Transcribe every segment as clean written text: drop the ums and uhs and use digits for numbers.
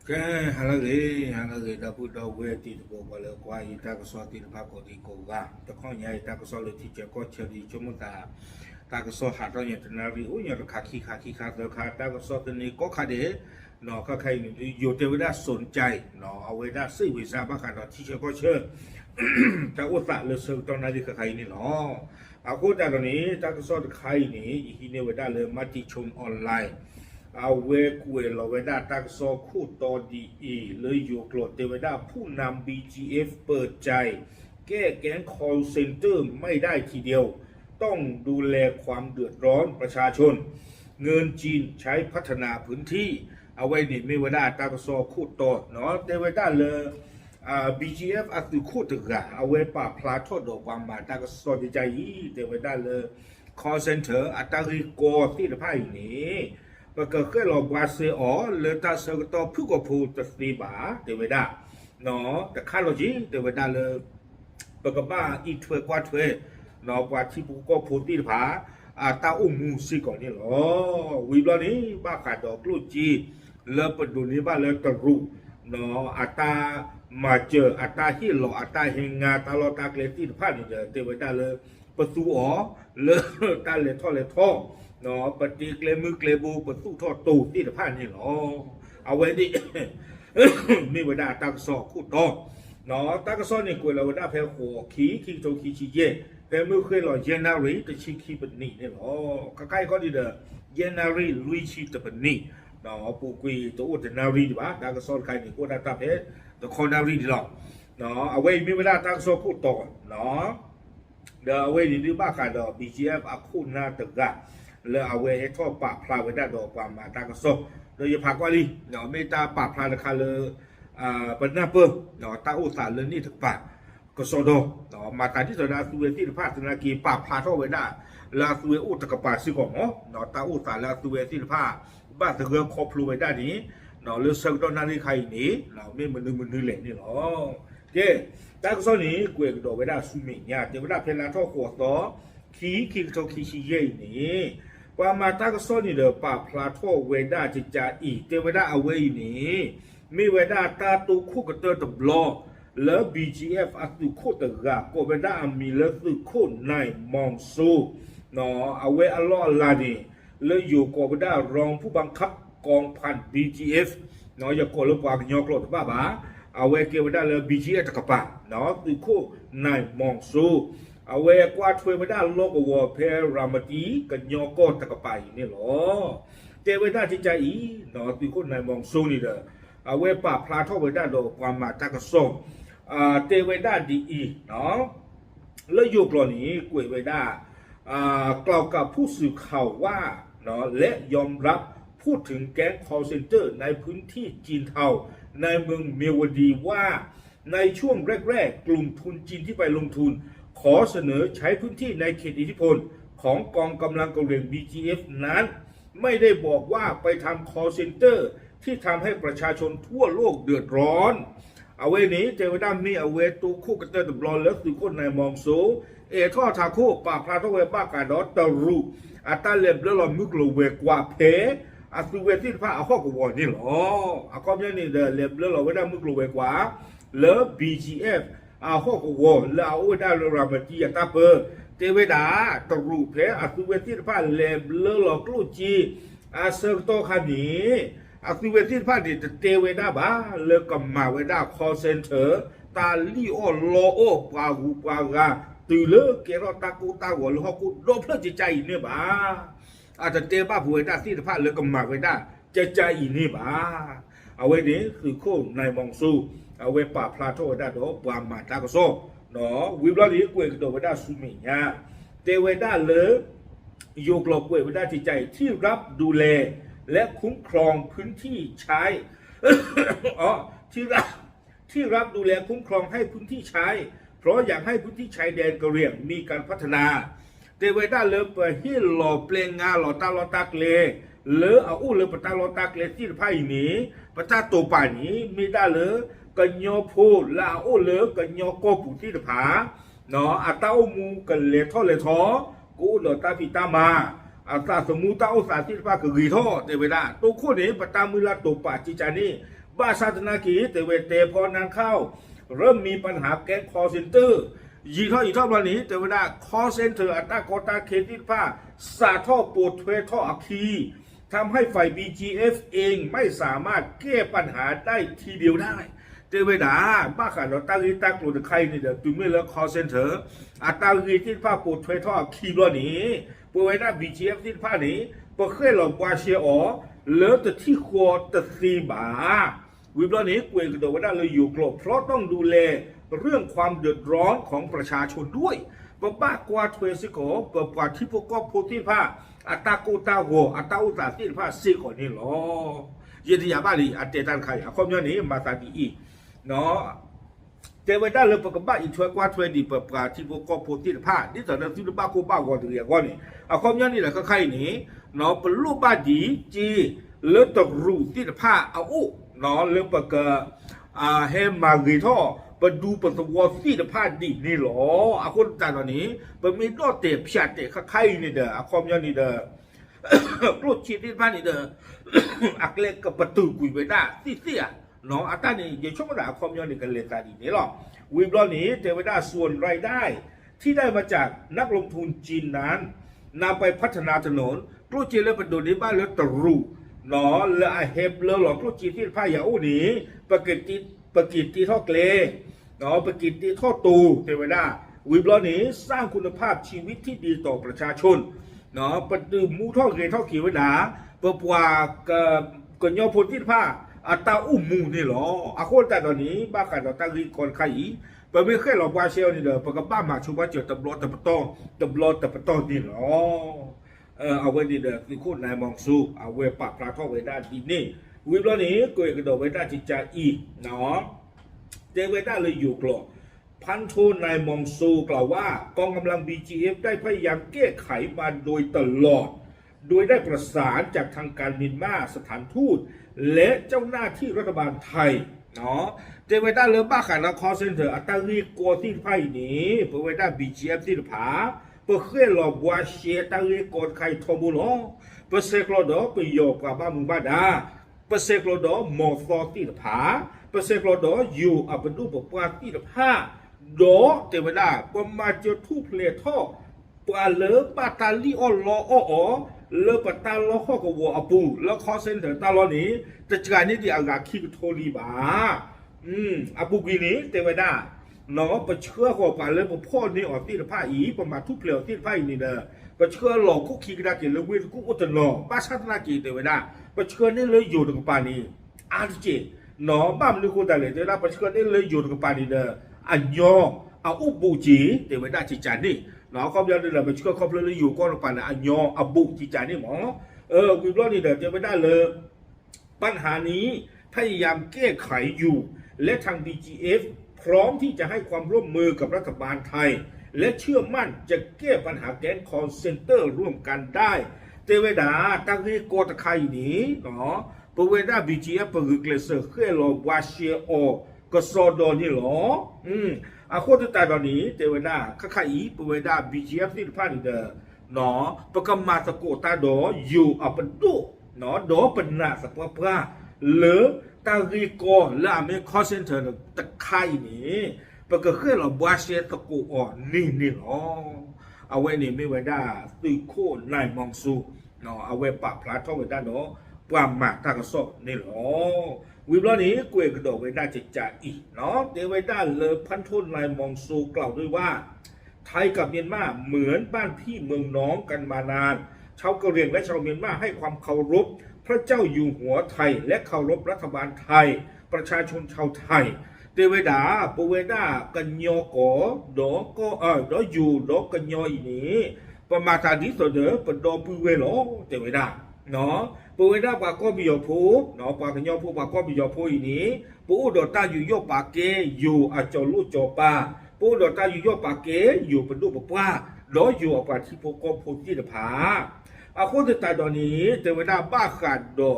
cái hàng là người đã bắt đầu về thì bộ vào là qua ý ta có so thì nó có đi cố gắng ta không nhảy ta có so là thì chỉ có chơi đi cho mình ta có so hạt ra nhà tên nào ví dụ khá rồi khá ta có so tên này có khá để nó có khai nhiều tiêu đã sồn chạy nóเอาไว้ได้ซื้อไว้ซะบ้างค่ะที่เชื่อก็เชื่อแต่อุตส่าห์เลยซื้อตอนนั้นที่ใครนี่เนาะเอาโคตรตอนนี้ta có soใครนี่อีกทีเนี่ยไว้ได้เลยมาติชมออนไลน์เอาเวกุเอลเวด้าตักซอคู่ตอดีเลยอยู่กลดเทวดาผู้นำ BGF เปิดใจแก้แก๊ง call center ไม่ได้ทีเดียวต้องดูแลความเดือดร้อนประชาชนเงินจีนใช้พัฒนาพื้นที่เอาไว้นี่ไม่ว่าได้ตักซอคู่ตอเนาะเทวดาเลยBGF อัตุคู่ตึกอะเอาไว้ปราบพลาดโทษดอกความมาตักซอดีใจเทวดาเลย call center อัตราริโกที่ละไพ่นี้ประกอบกับเราบาเซอเลต้าเซกตอผู้กับผู้ตัดสิบาเทวดาเนาะแต่ข้าเราจีเทวดาเลยประกอบว่าอีถวยกว่าถวยเนาะกว่าที่ผู้ก็ผู้ที่ผาตาอุ้มมูสิก่อนนี่หรอวิบลานี้บ้าขาดดอกลูกจีเลิปดูนี้บ้าเลิตรูเนาะอัตามาเจออัตาที่หล่ออัตาเฮงาตาลอตาเกลติผ่านนี่เทวดาเลยประตูเลตาเลท่อเลท่อเนาะปฏิเกลมือเกลบูประตูทอดตูที่ตะพานนี่หรอเอาไว้ดิ มีเวลาตักสอบคู่ต่อเนาะตักสอบนี่กวยเราได้แพ้หัวขี้โตขี้ชี้เย่แต่เมื่อเคยหล่อเยนารีแต่ชี้ขี้เป็นนี่เนี่ยหรอใกล้ๆก็ดีเด้อเยนารีลุยชี้แต่เป็นนี่เนาะปูกุยตัวอุตนารีดีป่ะตักสอบใครนี่ก็ได้ตับเพชรตัวคอนารีดีหรอกเนาะเอาไว้มีเวลาตักสอบคู่ต่อเนาะเดี๋ยวเอาไว้ดีบ้ากันเด้อ BGF อาคู่หน้าตึกอะเลยเอาไว้ให้ท่อปากพลาไว้ได้ดอกความมาตากระสอบโดยเฉพาะว่าลีเนาะไม่ตาปากพลาราคาเลยเป็นหน้าเปิ้ลเนาะตาอุตสาห์เลยนี่ถึงปากกระสอบเนาะมาตาที่สุดาสุเวที่ภาคธนากีปากพลาท่อไว้ได้ลาสุเวอุตกปาสิของเนาะตาอุตสาห์ลาสุเวที่ภาคบ้านตะเกียงครอบครัวไว้ได้นี้เนาะเลือกเชิงตอนนั้นที่ใครหนีเนาะไม่มันนึงเหล่นี่หรอเจ้ตากระสอบนี้กวยกระโดดไว้ได้สุมิญญาเจ้าไว้ได้เพลาท่อขวดต่อขี้โตขี้ชี้เย่นี่ว่ามาตากสอนนี่เด้อป่าพลาโทเวด้าจิจาอีเตเวด้าเอาไว้นี่มีเวด้าตาตูคู่กับเตอร์ตบลอแล้ว BGF อัตุคู่ตะกะก็เวด้ามีแล้วตุคู่ในมองซูเนาะเอาไว้อัลลอฮ์ลานี่แล้วอยู่ก็เวด้ารองผู้บังคับกองพัน BGF เนาะอย่าโกลปากยอกโลดบ้าเอาไว้เกเวด้าแล้ว BGF ตะกะปะเนาะตุคู่ในมองซูเอาไว้กว่าช่วยไม่ได้โลกวัวเพรามาตีกันยอก็ตะกไปนี่หรอเจไว้ได้ที่ใจอีเนาะที่คนในมองซูนี่เด้อเอาไว้ปราบพลาท่อไว้ได้ดอกความมาตะกส่งเจไว้ได้ดีอีเนาะแล้วอยู่กรณีกวยไว้ได้กล่าวกับผู้สื่อข่าวว่าเนาะและยอมรับพูดถึงแก๊ง call center ในพื้นที่จีนเทาในเมืองเมียวดีว่าในช่วงแรกๆกลุ่มทุนจีนที่ไปลงทุนขอเสนอใช้พื้นที่ในเขตอิทธิพลของกองกำลังกะเหรี่ยง BGF นั้นไม่ได้บอกว่าไปทำ call center ที่ทำให้ประชาชนทั่วโลกเดือดร้อนเอาไว้นี้เจวดามีเอาไว้ตูคู่กันเตอร์ตบลอนแล้วสื่อคนในมองโซท่อทาคู่ป่าพลาทเวบ้ากาดอตรูอัตาเล็บแล้วเรามึกโลเวกว่าเพอาสุเวที่พระเอาข้อกวนี่หรอเอาข้อนี้นี่เดเล็บแล้วเราไม่ได้มึกโลเวกว่าแล้ว BGFอาข้อกวแล้วเอาได้เรารามาจีตาเปอเทวดาตรูเพอาสุเวที่พระเล็บแล้วเรากลูจีอาเซอร์โตคานีอาสุเวที่พระดิเทวดาบ้าเลิกกับมาเวดา call center ตาลีโอโลโอปากูปากาตื่นเลิกเกลตากูตาหัวหรือฮอกูโดนเพื่อจิตใจเนี่ยบ้าอาจจะเตะบ้าผู้เวดาที่พระเลิกกับมาเวดาใจนี่บ้าเอาไว้นี้คือโค้ในมองซูเอาไว้ป่าพลาโตได้ดอกปามมาตากโซเนาะวิบลาลีกวยกระโดดไปได้สุมิญาเตเวด้าเลยโยกหลอกกวยไปได้จิตใจที่รับดูแลและคุ้มครองพื้นที่ใช้อ๋อที่รับดูแลคุ้มครองให้พื้นที่ใช้เพราะอยากให้พื้นที่ชายแดนกะเหรี่ยงมีการพัฒนาเตเวด้าเลยไปให้หล่อเปลงงาหล่อตาลอตากเลเลอเอาอู้เลยปะตาลอตากเลที่ไพ่นี้ปะตาตัวป่านี้มีได้เลยกันยอพูลาโอเลกันยอโกปุที่ผาเนาะอาตาอมูกันเลท่อเลท้อกูเลตาพิตามาอาตาสมุตาอุสาที่ผาคือกีท่อเตเวดาตัวโคนี้ปตามือลาตัวป่าจิจานี่ บ้าศาสนากีแต่เวเตพอนานเข้าเริ่มมีปัญหาแก๊งคอร์เซนเตอร์ยีท่ออีท่อวันนี้แต่เวลาคอร์เซนเตอร์อัตราโกตาเคติผ้าสาท่อปวดเทวท่ออัคคีทำให้ฝ่าย BGF เองไม่สามารถแก้ปัญหาได้ทีเดียวได้เจเวดาบ้าขันเราตั้งอีตั้งกลุ่มใครนี่เดี๋ยวตุ้มไม่เลิกคอร์เซนเตอร์อัตราเกติผ้าปวดเทวท่ออัคคีวันนี้ปวดหน้า BGF ที่ผ้านี้พอเคยหลอกวาเชียอ๋อเลิกแต่ที่ครัวแต่ซีบาวิบล้อนี้กวยกระโดดว่าเลยอยู่กลบเพราะต้องดูแลเรื่องความเดือดร้อนของประชาชนด้วยปะบ้ากว่าเทวสิโกปะกว่าที่พวกก็พูดที่ผ้าอัตตากูตาโหอัตตาอุตสาที่ผ้าซีก่อนนี่หรอเยติยาบ้าลีอัตเตตันไข่อะความย้อนนี้มาตาดีอีเนาะเจวันได้เลยปะกับบ้าอีช่วยกว่าช่วยดีปะกว่าที่พวกก็พูดที่ผ้าที่ตอนนั้นที่บ้ากูบ้าก่อนตัวอย่างก่อนนี่อะความย้อนนี่แหละก็ใครนี่เนาะเป็นรูปบ้าดีจีเลือดตกรูที่ผ้าเอาอุเนาะเรื่องปะกเฮมากีท่อปดูปสวอสี的ผ้าดีนี่หรออะคนตอนนี้ปมีโนเตะพิชาเตะใครนี่เด้ออะคอมยอนนี่เด้อกลุชีที่ผ้านี่เด้ออักเล็กกับประตูกุยไปได้สิอ่ะเนาะอัตตานี่อย่าชมว่าคอมยอนนี่กันเลยตาดีนี่หรอวิบล้อนี้เทวดาส่วนรายได้ที่ได้มาจากนักลงทุนจีนนั้นนำไปพัฒนาถนนกลุชีและประตูนี้บ้านแล้วตรูเนาะและเฮบเลหลอกกลุชีที่ผ้าอย่างอู้นี้ประกิตท่อเกลเนาะประกิตท่อตูเทวดาวิบล้อนี้สร้างคุณภาพชีวิตที่ดีต่อประชาชนเนาะประตูมูท่อเกลท่อขีวดาเปิดว่ากันยอพลที่ผ้าอัตตาอุ้มมูนี่หรออาคนแต่ตอนนี้บ้ากันเราตั้งรีก่อนใครเปิดไม่เคยหลอกวาเชลนี่เด้อเปิดกับบ้ามาชูว่าเจอตำรวจตะปะตองนี่หรอเอาไว้นี่เด้อคือคุณนายมองสู้เอาไว้ปากปลาท่อไว้ด้านดีนี่วิบล้อนี้ก็กระโดดไว้ด้านจิตใจอีกเนาะเจไว้ด้านเลยอยู่กลอพันโทนายมองซูกล่าวว่ากองกำลัง BGF ได้พยายามแก้ไขมาโดยตลอดโดยได้ประสานจากทางการเมียนมาสถานทูตและเจ้าหน้าที่รัฐบาลไทยเนาะเจไว้ด้านเลยบ้าขันละคอเซนเตอร์อัตรารีโกที่ไพ่นี้เพื่อไว้ด้าน BGF ที่ผาเพื่อเคลื่อนหลอกว่าเชียตังรีโกไข่ทอมูลเพื่อเซกโลดอไปโยกกับบ้ามุงบ้าดาเปอร์เซ็นต์โลดอมอฟอที่ผาเปอร์เซ็นต์โลดออยู่อับดูปปาที่ผ้าดอเทวดาปมาเจอทุเพลท่อปาเลปาตาลีออลอเลปตาลอข้อกวัวอปูแล้วคอเซนเตอร์ตาลอนี้จะจานนี้ที่อากาศคิดโทลีบาอปูกีนี้เทวดาเนาะปเชื่อข้อปาเลปพ่อนี้ออกที่ผ้าอีประมาทุเพลที่ผ้านี่เด้อปเชื่อหลอกคุกคีกระดาษเกลือเวทกุอุตโนป้าชาตินากีเทวดาปเชื่อนี่เลยอยู่ตรงปานี้อาร์เจเนาะบ้ามนึกคนแต่เลยเทวดาปเชื่อนี่เลยอยู่ตรงปานี้เด้ออันยอเอาอุบูจีเทวดาจิจานี่เนาะเขาเรียกเลยปเชื่อเขาเลยอยู่ก้อนปานี้อันยออบุจิจานี่หมอวิบล้อนี่เด้อเทวดาเลยปัญหานี้พยายามแก้ไขอยู่และทาง BGF พร้อมที่จะให้ความร่วมมือกับรัฐบาลไทยและเชื่อมั่นจะแก้ปัญหาแก๊งคอลเซ็นเตอร์ร่วมกันได้เทวดาตั้งให้โกตะไคนี้เนาะเปเวดา BGF เปิดเกลเซอร์เคลโลวาเชียโอกสอดอนี่หรออาโคตตาตอนนี้เทวดาข้าอีเปเวดา BGF ที่ผ่านนี่เด้อเนาะประกมาสโกตาดออยู่อัปดุเนาะดอปนาสปะปะหรือตาริโกและอเมริกาเซ็นเตอร์ตะไคนี้ปกเคยเราบาเชียตะกูอ่อนนี่หรอเอาไว้นี่ไม่ไว้ได้ตุยโคนายมองซูเนาะเอาไว้ปากพลาท่อไว้ได้เนาะปามหมากตากระสอบนี่หรอวิบล้อนี้กวยกระโดดไว้ได้จิตใจอีกเนาะเดี๋ยวไว้ได้เลยพันทุนนายมองซูกล่าวด้วยว่าไทยกับเมียนมาเหมือนบ้านพี่เมืองน้องกันมานานชาวกะเหรี่ยงและชาวเมียนมาให้ความเคารพพระเจ้าอยู่หัวไทยและเคารพรัฐบาลไทยประชาชนชาวไทยเทวดาปเวดากัญญโกดอก็ดออยู่ดอกัญญอีนี้ประมาตาดิสเดอปดอปุเวโลเทวดาเนาะปเวดาปากก็มียพูเนาะปากัญญพูปากก็มียพูอีนี้ปูดอตาอยู่โยปากเกอยู่อจลุจปาปูดอตาอยู่โยปากเกอยู่ปดุปปาดออยู่อปาทิโปกพูที่ผาอาโคตตาตอนนี้เทวดาบ้าขาดดอ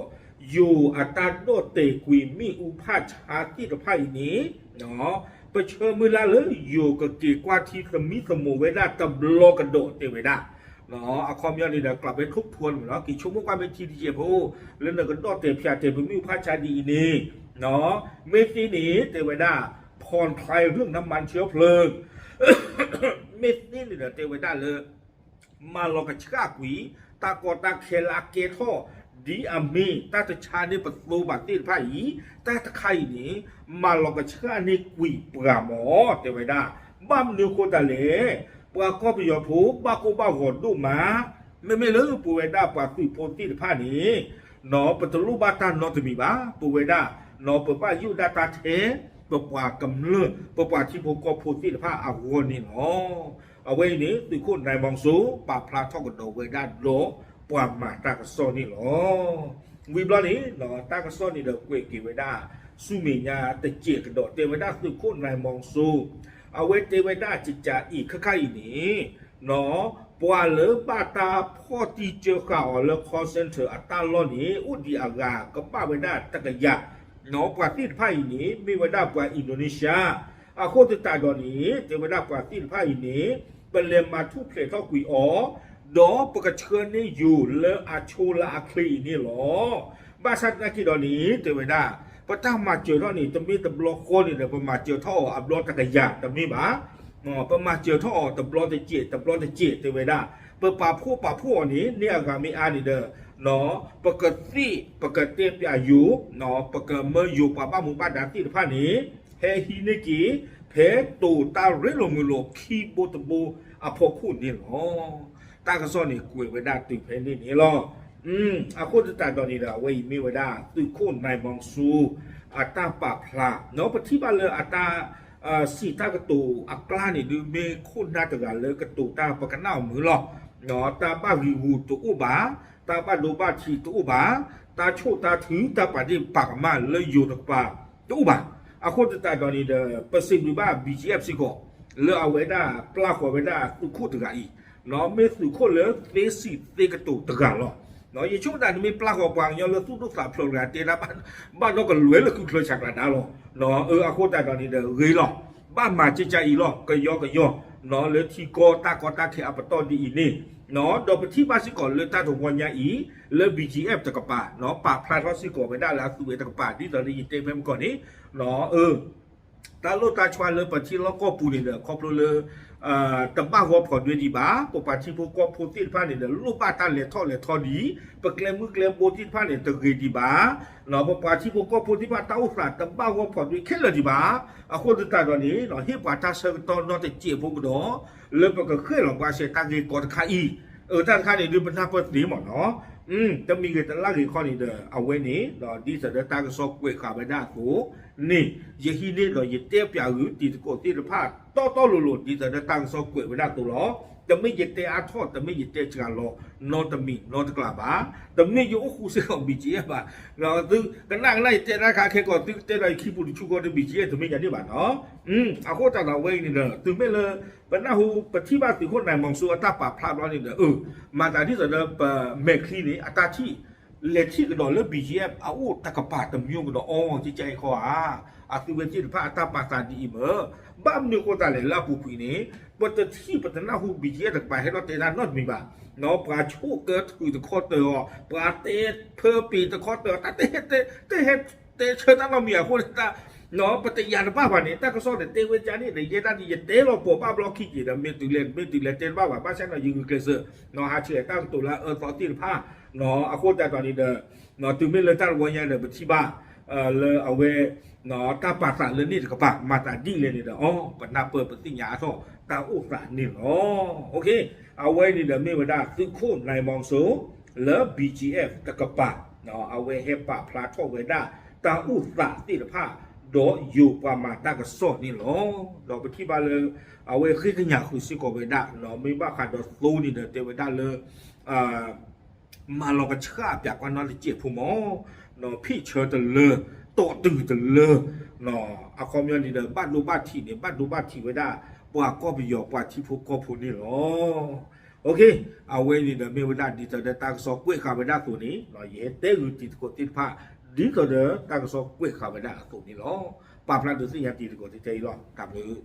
อยู่อัตราโดเตกุยมีอุปาชาที่ตะไพ่นี้เนาะประเชิญมือละเลยอยู่กับกีกว่าที่สมิสมุเวดาตบโลกระโดดเทวดาเนาะอาคอมยานี่เดี๋ยวกลับไปทุกทวนเนาะกี่ชั่วโมงกันเป็นทีดีเจพูแล้วเนี่ยก็โดดเตะพิอาเตะเป็นมีอุปาชาดีนี่ เนาะเมสีนี้เทวดาผ่อนคลายเรื่องน้ำมันเชื้อเพลิง เมสีนี่เทวดาเลยมาลองกับชากุยตากอตาเคลาเกทอดีอามีตาตะชาในประตูบัตรที่ไพ่ตาตะไข่นี้มาลองกับชาในกุยปราหมอเทวดาบ้ามนิวโคตาเลปราก็ไปยอผูบากูบาหดดูมาไม่เลิกปูเวดาปราตุยโพธิผ้านี้นอปตลุบาตานอตมีบ้าปูเวดานอปป้ายูดาตาเทปปว่ากำเนิดปปว่าที่พกโพธิผ้าอาวนี่เนาะเอาไว้นี้ตุยคนในมองสูป่าพลาทอกกระโดดเวดาโลปว่ามาตากระโซนี่เนาะวิบลานี้เนาะตากระโซนี่เด็กเวกิเวดาสุเมียตะเจียกระโดดเทวดาตุยคนในมองสูเอาไว้เทวดาจิตจ่าอีกข้านี้เนาะปว่าเลบาตาพ่อที่เจอข่าวเลคอเซนเตอร์อัตตาลอนี้อุดีอากาก็ป้าเวดาตะกยะเนาะปว่าที่ไพ่นี้มีเวดาปว่าอินโดนีเซียอาโคตตาดอนี้เทวดาปว่าที่ไพ่นี้เป็นเลมาทุเพลทอกุยอ๋อดอปกเชิญนี่อยู่เลอาโชลาอาคลีนี่หรอบาสัตนาคิดอนี้เทวดาพระเจ้ามาเจอเท่านี้จะมีตะบลอกคนนี่เดี๋ยวมาเจอท่ออับลอตะกยะจะมีบ้าประมาเจอท่อตะบลอตะเจตะบลอตะเจตเทวดาเปิดป่าผู้นี้เนี่ยก็มีอานิเดอเนาะปกติปกติเปียอยู่เนาะปกติเมื่ออยู่ป่าบ้านหมู่บ้านดังที่ท่านี้เฮฮินิกิเพตูตาเรโลมุโลคีโบตบูอภคู่นี่หรอตากระซ้อนนี่กุยเวดาตุยเพนี่นี่หรออาโคตตาตอนนี้ละเว้ยมีเวดาตุยโคนในมองสูอัตตาปะพลาเนาะปฏิบัติเลยอัตตาสีตากระตูอักล้านี่ดูเมโคนน่าจะกันเลยกระตูตาปะกันหน้ามือหรอเนาะตาบ้าวิวูตัวอุบาตาบ้าโลบ้าทีตัวอุบาตาโชตาถือตาปะดิปากมาเลยอยู่ตะปาตัวอุบาอาโคตตาตอนนี้เดเปอร์เซ็นต์ดูบ้า BGF สิก็เลอเอาเวดาปลาขวเวดาตุโคตะกันอีเนาะเมสุโคเลยเตสิเตกระตูตะกันหรอเนาะยังช่วงนั้นมีปลาขวางยอเลยทุกสาพลกันเตนะบ้านเราก็รวยเลยคือเคยฉากระดาหรอเนาะอาโคตตาตอนนี้เดเรยหรอบ้านมาเจใจอีหรอก็ย่อเนาะเลยที่ก็ตาเคอัปตอนดีอีนี่เนาะดอกไปที่บ้านสิก่อนเลยตาถงวันยาอีเลย BGF ตะกะปาเนาะปากพลาดสิก่อนไม่ได้แล้วสุเวตะกะปาที่ตอนนี้ยินเต็มไปหมดก่อนนี้เนาะตาโลตาชวนเลยปะที่เราก็ปูนี่เด้อครอบเลยตะบ้าหัวผ่อนด้วยดีบ้าปปะที่พวกก็พูดที่ผ่านนี่เด้อลูกบ้านตาเลยท่อดีปะแกลมือแกลโบที่ผ่านนี่ตะเกดีบ้าเนาะปปะที่พวกก็พูดที่ผ่านตาอุตส่าห์ตะบ้าหัวผ่อนด้วยแค่ละดีบ้าคนตาตอนนี้เนาะเฮียปะตาเสกตอนนอแต่เจี๊ยบพวกเนาะเลยปะก็เคยหลอกว่าเสตาเกกอดขาอีท่านข้านี่ดูเป็นท่าเปิดดีหมดเนาะจะมีเงินแต่ละกี่ข้อนี้เด้อเอาไว้นี้เนาะดีสุดตากระสอบเวขาไปได้กูนี่ยี่ฮีนี่เรายึดเตี้ยเปียหือตีตะโกตีตะพาต้อหลุดดีสุดตากระสอบเวไปได้ตัวหรอจะไม่ยึดเตี้ยอาทอดจะไม่ยึดเตี้ยจานหรอนอนตะมีนอนตะกลาบ้าแต่ไม่อยู่คู่เสียของบีจีบ้าเราตึงกันนั่งไล่เตี้ยราคาแค่ก่อนตึงเตี้ยไรขี้ปุ่นชุกก็จะบีจีจะไม่ยันที่บ้านเนาะเอาโคตรจากเราไว้นี่เด้อตึงไม่เลยเป็นหน้าหูปฏิบัติถึงคนไหนมองสู้อัตตาปราบพลาดร้อนนี่เด้อมาแต่ที่สุดเด้อเมฆที่นี่อัตตาที่เลที่กระโดดเลือ BGF เอาตะกปาตะมิวกระโดดอ๋อจิใจเขาอาคือเวทีพระอัตตาปาตาดีเมื่อบ้ามนิวโคตาเลยลาปูปีนี้ปฏิที่ปฏิหน้าหู BGF ตะไปให้เราเตะด้านนอดมีบ้าเนาะปลาชูเกิดคือตะคอเตอปลาเตะเพื่อปีตะคอเตอตาเตะเชิญนั่งเราเมียคนตาเนาะปฏิญาณบ้าวันนี้ตากระสอบเตะเวจานี่เดี๋ยวเยด้านที่เตะเราปวดบ้าบล็อกขี้จีนเมตุเลนเตะบ้าว่าบ้านฉันเรายิงเกลือเนาะหาเชื่อตั้งตัวละตอนที่ผ้าเนาะอาโคตรตอนนี้เด้อเนาะถึงไม่เลยตั้งวันยังเด้อที่บ้าเลยเอาไว้เนาะตาปากสั่นเลยนี่ก็ปากมาตาดิ้งเลยนี่เด้ออ๋อปนับเปิดปฏิญาท่อตาอุตส่าห์นี่อ๋อโอเคเอาไว้นี่เด้อไม่ว่าได้ซึ่งโค่นในมองสูแล้ว BGF ตะกปาเนาะเอาไว้ให้ปากพลาท่อไว้ได้ตาอุตส่าห์ที่ผ้าดออยู่ประมาณตากระสอบนี่หรอเราไปที่บ้านเลยเอาไว้ขึ้นกันอย่างคุยสิกอไว้ได้เราไม่บ้าขาดดอสู้นี่เด้อเตไว้ได้เลยมาลองกันเชื่อจากวันนั้นเจ็บผู้หมอเนาะพี่เชิญตะเลอโตตื่นตะเลอเนาะเอาความยันนี่เด้อบ้านดูบ้านที่เนี่ยบ้านดูบ้านที่ไว้ได้ว่าก็ไปหยอกว่าที่พวกก็พูดนี่หรอโอเคเอาไว้นี่เด้อไม่ไว้ได้ดีแต่ได้ตากระสอบกล้วยขาไว้ได้ตัวนี้เราเย็ดเต้หรือติดกดติดผ้าดีก็เด้อตากระสอบกล้วยขาไว้ได้ตัวนี้หรอปาพลันดูสิยามตีตะกดติดใจหรอตามเลย